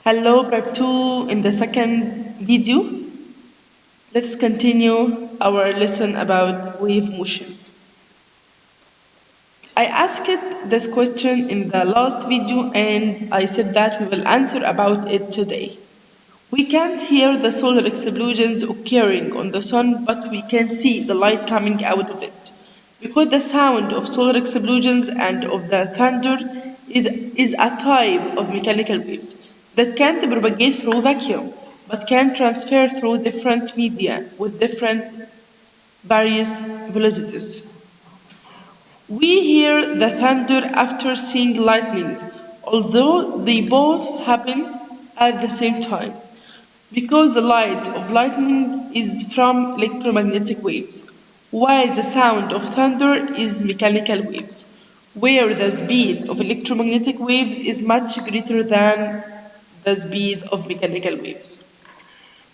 Hello, Prep 2 in the second video. Let's continue our lesson about wave motion. I asked this question in the last video and I said that we will answer about it today. We can't hear the solar explosions occurring on the sun, but we can see the light coming out of it. Because the sound of solar explosions and of the thunder is a type of mechanical waves that can't propagate through vacuum, but can transfer through different media with different various velocities. We hear the thunder after seeing lightning, although they both happen at the same time. Because the light of lightning is from electromagnetic waves, while the sound of thunder is mechanical waves, where the speed of electromagnetic waves is much greater than the speed of mechanical waves.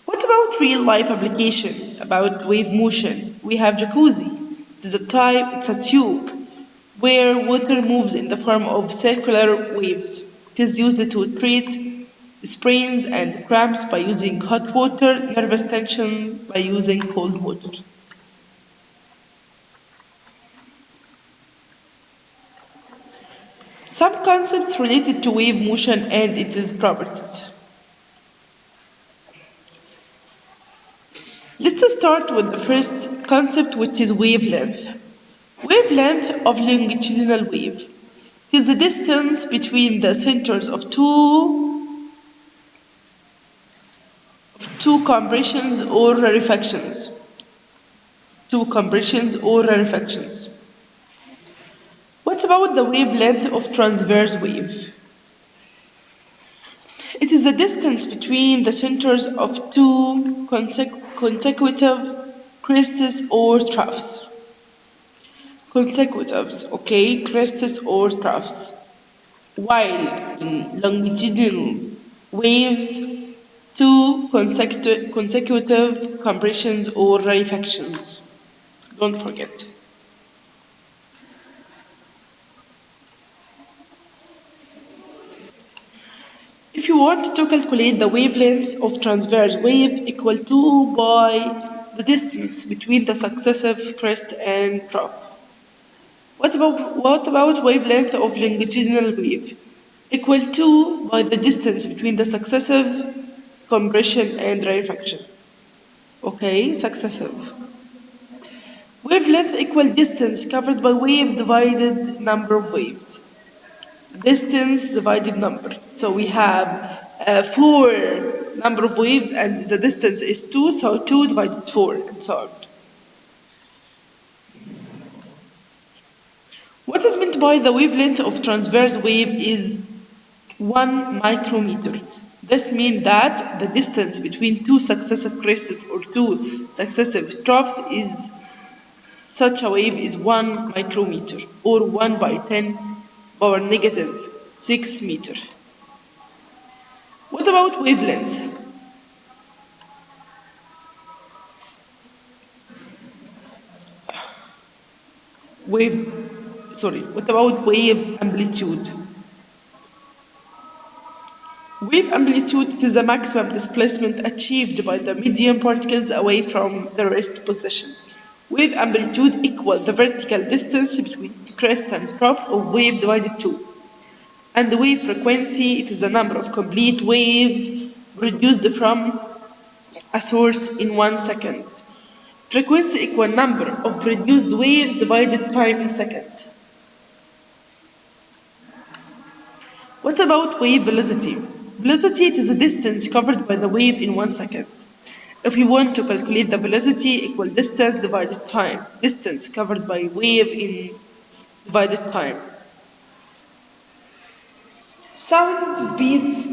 What about real life application about wave motion? We have jacuzzi. It's a tube where water moves in the form of circular waves. It is used to treat sprains and cramps by using hot water, nervous tension by using cold water. Some concepts related to wave motion and its properties. Let's start with the first concept, which is wavelength. Wavelength of longitudinal wave is the distance between the centers of two compressions or rarefactions. What about the wavelength of transverse wave? It is the distance between the centers of two consecutive crests or troughs. Consecutives, okay, crests or troughs. While in longitudinal waves, two consecutive compressions or rarefactions. Don't forget. If you want to calculate the wavelength of transverse wave equal to by the distance between the successive crest and trough. What about wavelength of longitudinal wave? Equal to by the distance between the successive compression and rarefaction. Okay, successive. Wavelength equal distance covered by wave divided number of waves. Distance divided number. So we have 4 number of waves and the distance is 2, so 2 divided 4 and so on. What is meant by the wavelength of transverse wave is 1 micrometer. This means that the distance between two successive crests or two successive troughs is such a wave is 1 micrometer or 1 by 10 power negative 6 meter. What about wavelengths? What about wave amplitude? Wave amplitude is the maximum displacement achieved by the medium particles away from the rest position. Wave amplitude equals the vertical distance between crest and trough of wave divided 2. And the wave frequency, it is the number of complete waves produced from a source in 1 second. Frequency equal number of produced waves divided time in seconds. What about wave velocity? Velocity is the distance covered by the wave in 1 second. If we want to calculate the velocity equal distance divided time, distance covered by wave in divided time. Sound speeds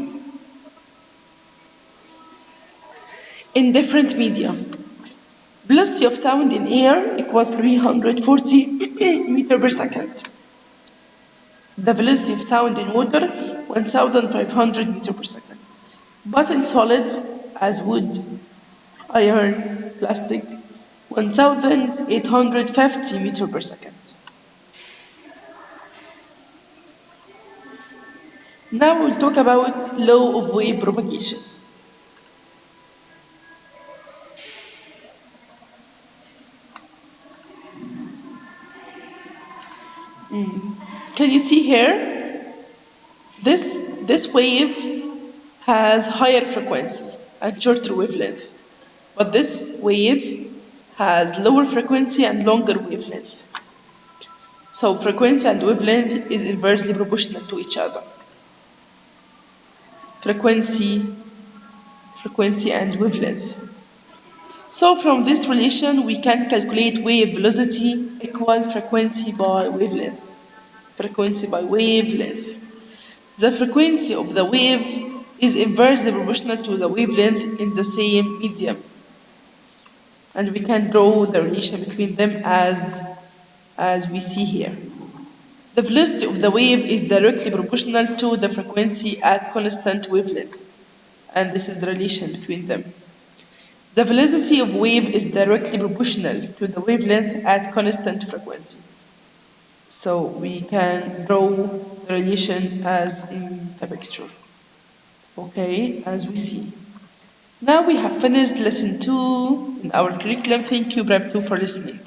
in different media. Velocity of sound in air equals 340 meter per second. The velocity of sound in water, 1,500 meter per second. But in solids, as wood, iron, plastic, 1,850 meter per second. Now we'll talk about law of wave propagation. Can you see here? This wave has higher frequency and shorter wavelength, but this wave has lower frequency and longer wavelength. So frequency and wavelength is inversely proportional to each other. Frequency, frequency and wavelength. So from this relation, we can calculate wave velocity equal frequency by wavelength. Frequency by wavelength. The frequency of the wave is inversely proportional to the wavelength in the same medium. And we can draw the relation between them as we see here. The velocity of the wave is directly proportional to the frequency at constant wavelength. And this is the relation between them. The velocity of wave is directly proportional to the wavelength at constant frequency. So we can draw the relation as in the picture. Okay, as we see. Now we have finished lesson 2 in our curriculum. Thank you, Prep 2, for listening.